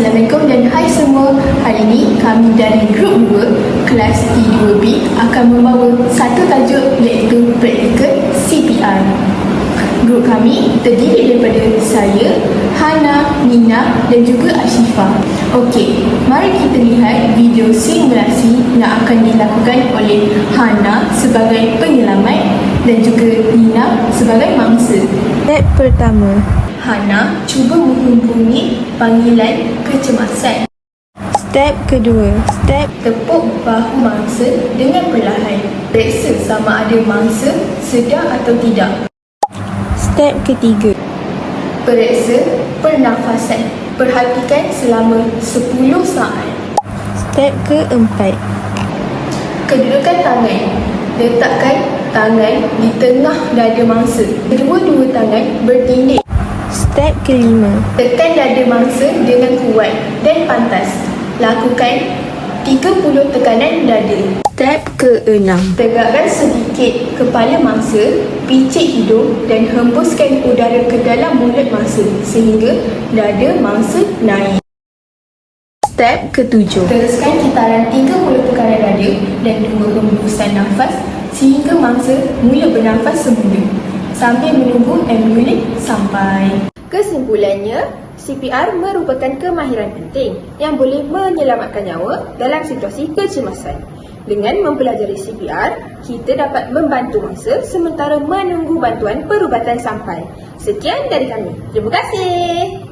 Assalamualaikum dan hai semua. Hari ini kami dari grup 2 kelas T2B akan membawa satu tajuk iaitu praktikal CPR. Grup kami terdiri daripada saya, Hana, Nina dan juga Ashifah. Okey, mari kita lihat video simulasi yang akan dilakukan oleh Hana sebagai penyelamat dan juga Nina sebagai mangsa. Step pertama, Hana cuba menghubungi panggilan kecemasan. step kedua, step Tepuk bahu mangsa dengan perlahan. Periksa sama ada mangsa sedar atau tidak. step ketiga, Periksa pernafasan. Perhatikan selama 10 saat. step keempat, Kedudukan tangan. Letakkan tangan di tengah dada mangsa. Kedua-dua tangan bertindih. step kelima, Tekan dada mangsa dengan kuat dan pantas. Lakukan 30 tekanan dada. step keenam, Tegakkan sedikit kepala mangsa, picit hidung dan hembuskan udara ke dalam mulut mangsa sehingga dada mangsa naik. step ketujuh, Teruskan kitaran 30 tekanan dada dan 2 hembusan nafas sehingga mangsa mula bernafas semula sambil menunggu ambulans sampai. Kesimpulannya, CPR merupakan kemahiran penting yang boleh menyelamatkan nyawa dalam situasi kecemasan. Dengan mempelajari CPR, kita dapat membantu mangsa sementara menunggu bantuan perubatan sampai. Sekian dari kami. Terima kasih.